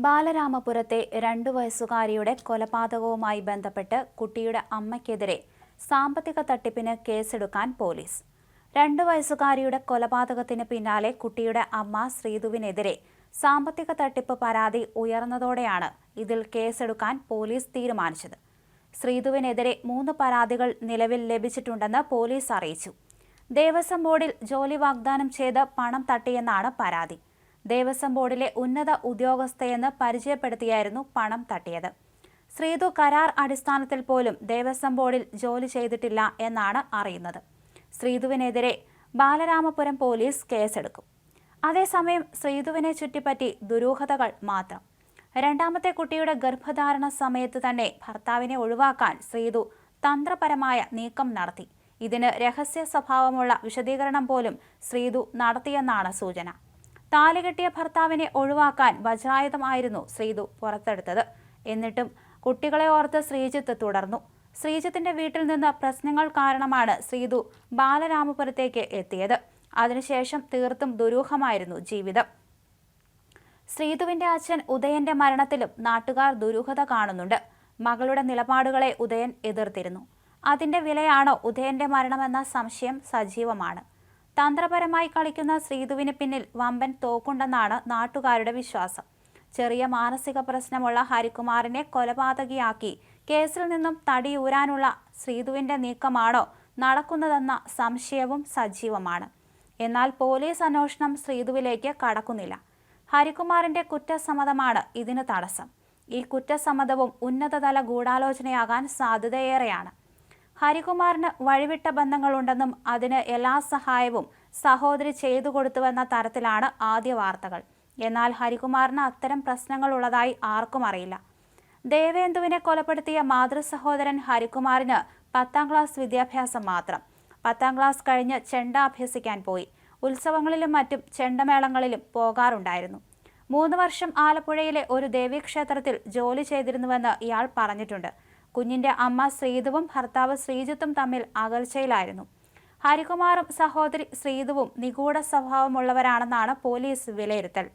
ബാലരാമപുരത്തെ 2 വയസ്സുകാരിയുടെ കൊലപാതകവുമായി ബന്ധപ്പെട്ട് കുട്ടിയുടെ അമ്മയ്ക്കെതിരെ സാമ്പത്തിക തട്ടിപ്പിന് കേസെടുക്കാൻ പോലീസ്. 2 വയസ്സുകാരിയുടെ കൊലപാതകത്തിന് പിന്നാലെ കുട്ടിയുടെ അമ്മ ശ്രീതുവിനെതിരെ സാമ്പത്തിക തട്ടിപ്പ് പരാതി ഉയർന്നതോടെയാണ് ഇതിൽ കേസെടുക്കാൻ പോലീസ് തീരുമാനിച്ചത്. ശ്രീതുവിനെതിരെ 3 പരാതികൾ നിലവിൽ ലഭിച്ചിട്ടുണ്ടെന്ന് പോലീസ് അറിയിച്ചു. ദേവസ്വം ബോർഡിൽ ജോലി വാഗ്ദാനം ചെയ്ത് പണം തട്ടിയെന്നാണ് പരാതി. ദേവസ്വം ബോർഡിലെ ഉന്നത ഉദ്യോഗസ്ഥയെന്ന് പരിചയപ്പെടുത്തിയായിരുന്നു പണം തട്ടിയത്. ശ്രീതു കരാർ അടിസ്ഥാനത്തിൽ പോലും ദേവസ്വം ബോർഡിൽ ജോലി ചെയ്തിട്ടില്ല എന്നാണ് അറിയുന്നത്. ശ്രീതുവിനെതിരെ ബാലരാമപുരം പോലീസ് കേസെടുക്കും. അതേസമയം ശ്രീതുവിനെ ചുറ്റിപ്പറ്റി ദുരൂഹതകൾ മാത്രം. 2ാമത്തെ കുട്ടിയുടെ ഗർഭധാരണ സമയത്ത് തന്നെ ഭർത്താവിനെ ഒഴിവാക്കാൻ ശ്രീതു തന്ത്രപരമായ നീക്കം നടത്തി. ഇതിന് രഹസ്യ സ്വഭാവമുള്ള വിശദീകരണം പോലും ശ്രീതു നടത്തിയെന്നാണ് സൂചന. താലികെട്ടിയ ഭർത്താവിനെ ഒഴിവാക്കാൻ വജ്രായുധമായിരുന്നു ശ്രീതു പുറത്തെടുത്തത്. എന്നിട്ടും കുട്ടികളെ ഓർത്ത് ശ്രീജിത്ത് തുടർന്നു. ശ്രീജിത്തിന്റെ വീട്ടിൽ നിന്ന് പ്രശ്നങ്ങൾ കാരണമാണ് ശ്രീതു ബാലരാമപുരത്തേക്ക് എത്തിയത്. അതിനുശേഷം തീർത്തും ദുരൂഹമായിരുന്നു ജീവിതം. ശ്രീതുവിന്റെ അച്ഛൻ ഉദയന്റെ മരണത്തിലും നാട്ടുകാർ ദുരൂഹത കാണുന്നുണ്ട്. മകളുടെ നിലപാടുകളെ ഉദയൻ എതിർത്തിരുന്നു. അതിന്റെ വിലയാണോ ഉദയന്റെ മരണമെന്ന സംശയം സജീവമാണ്. തന്ത്രപരമായി കളിക്കുന്ന ശ്രീതുവിന് പിന്നിൽ വമ്പൻ തോക്കുണ്ടെന്നാണ് നാട്ടുകാരുടെ വിശ്വാസം. ചെറിയ മാനസിക പ്രശ്നമുള്ള ഹരികുമാറിനെ കൊലപാതകിയാക്കി കേസിൽ നിന്നും തടിയൂരാനുള്ള ശ്രീതുവിന്റെ നീക്കമാണോ നടക്കുന്നതെന്ന സംശയവും സജീവമാണ്. എന്നാൽ പോലീസ് അന്വേഷണം ശ്രീതുവിലേക്ക് കടക്കുന്നില്ല. ഹരികുമാറിന്റെ കുറ്റസമ്മതമാണ് ഇതിന് തടസ്സം. ഈ കുറ്റസമ്മതവും ഉന്നതതല ഗൂഢാലോചനയാകാൻ സാധ്യതയേറെയാണ്. ഹരികുമാറിന് വഴിവിട്ട ബന്ധങ്ങളുണ്ടെന്നും അതിന് എല്ലാ സഹായവും സഹോദരി ചെയ്തു കൊടുത്തുവെന്ന തരത്തിലാണ് ആദ്യ വാർത്തകൾ. എന്നാൽ ഹരികുമാറിന് അത്തരം പ്രശ്നങ്ങളുള്ളതായി ആർക്കും അറിയില്ല. ദേവേന്ദുവിനെ കൊലപ്പെടുത്തിയ മാതൃസഹോദരൻ ഹരികുമാറിന് 10ാം ക്ലാസ് വിദ്യാഭ്യാസം മാത്രം. 10ാം ക്ലാസ് കഴിഞ്ഞ് ചെണ്ട അഭ്യസിക്കാൻ പോയി. ഉത്സവങ്ങളിലും മറ്റും ചെണ്ടമേളങ്ങളിലും പോകാറുണ്ടായിരുന്നു. 3 വർഷം ആലപ്പുഴയിലെ ഒരു ദേവീക്ഷേത്രത്തിൽ ജോലി ചെയ്തിരുന്നുവെന്ന് ഇയാൾ പറഞ്ഞിട്ടുണ്ട്. കുഞ്ഞിന്റെ അമ്മ ശ്രീതുവും ഭർത്താവ് ശ്രീജിത്തും തമ്മിൽ അകൽച്ചയിലായിരുന്നു. ഹരികുമാറും സഹോദരി ശ്രീതുവും നിഗൂഢ സ്വഭാവമുള്ളവരാണെന്നാണ് പോലീസ് വിലയിരുത്തൽ.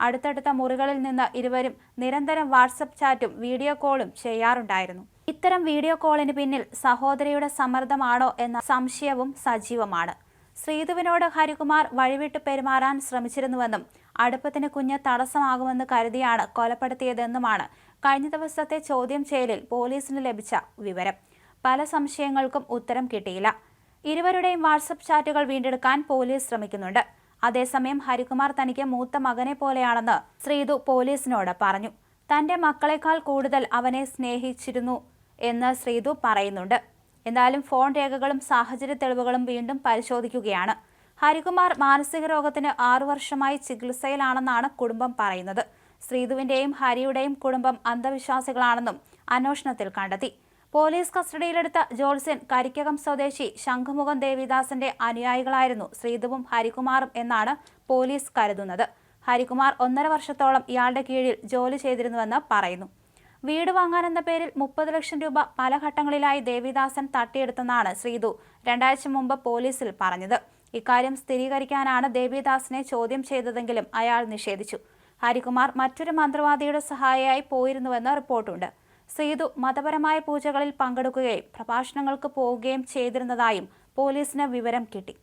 അടുത്തടുത്ത മുറികളിൽ നിന്ന് ഇരുവരും നിരന്തരം വാട്സപ്പ് ചാറ്റും വീഡിയോ കോളും ചെയ്യാറുണ്ടായിരുന്നു. ഇത്തരം വീഡിയോ കോളിന് പിന്നിൽ സഹോദരിയുടെ സമ്മർദ്ദമാണോ എന്ന സംശയവും സജീവമാണ്. ശ്രീതുവിനോട് ഹരികുമാർ വഴിവിട്ട് പെരുമാറാൻ ശ്രമിച്ചിരുന്നുവെന്നും അടുപ്പത്തിന് കുഞ്ഞ് തടസ്സമാകുമെന്ന് കരുതിയാണ് കൊലപ്പെടുത്തിയതെന്നുമാണ് കഴിഞ്ഞ ദിവസത്തെ ചോദ്യം ചെയ്യലിൽ പോലീസിന് ലഭിച്ച വിവരം. പല സംശയങ്ങൾക്കും ഉത്തരം കിട്ടിയില്ല. ഇരുവരുടെയും വാട്സപ്പ് ചാറ്റുകൾ വീണ്ടെടുക്കാൻ പോലീസ് ശ്രമിക്കുന്നുണ്ട്. അതേസമയം ഹരികുമാർ തനിക്ക് മൂത്ത മകനെ പോലെയാണെന്ന് ശ്രീതു പോലീസിനോട് പറഞ്ഞു. തന്റെ മക്കളെക്കാൾ കൂടുതൽ അവനെ സ്നേഹിച്ചിരുന്നു എന്ന് ശ്രീതു പറയുന്നുണ്ട്. എന്തായാലും ഫോൺ രേഖകളും സാഹചര്യ തെളിവുകളും വീണ്ടും പരിശോധിക്കുകയാണ്. ഹരികുമാർ മാനസിക രോഗത്തിന് 6 വർഷമായി ചികിത്സയിലാണെന്നാണ് കുടുംബം പറയുന്നത്. ശ്രീതുവിന്റെയും ഹരിയുടെയും കുടുംബം അന്ധവിശ്വാസികളാണെന്നും അന്വേഷണത്തിൽ കണ്ടെത്തി. പോലീസ് കസ്റ്റഡിയിലെടുത്ത ജോത്സ്യൻ കരിക്കകം സ്വദേശി ശംഖുമുഖം ദേവിദാസന്റെ അനുയായികളായിരുന്നു ശ്രീതുവും ഹരികുമാറും എന്നാണ് പോലീസ് കരുതുന്നത്. ഹരികുമാർ 1.5 വർഷത്തോളം ഇയാളുടെ കീഴിൽ ജോലി ചെയ്തിരുന്നുവെന്ന് പറയുന്നു. വീട് വാങ്ങാനെന്ന പേരിൽ 30 ലക്ഷം രൂപ പല ഘട്ടങ്ങളിലായി ദേവിദാസൻ തട്ടിയെടുത്തെന്നാണ് ശ്രീതു 2 ആഴ്ച മുമ്പ് പോലീസിൽ പറഞ്ഞത്. ഇക്കാര്യം സ്ഥിരീകരിക്കാനാണ് ദേവിദാസിനെ ചോദ്യം ചെയ്തതെങ്കിലും അയാൾ നിഷേധിച്ചു. ഹരികുമാർ മറ്റൊരു മന്ത്രവാദിയുടെ സഹായിയായി പോയിരുന്നുവെന്ന് റിപ്പോർട്ടുണ്ട്. ശ്രീതു മതപരമായ പൂജകളിൽ പങ്കെടുക്കുകയും പ്രഭാഷണങ്ങൾക്ക് പോവുകയും ചെയ്തിരുന്നതായും പോലീസിന് വിവരം കിട്ടി.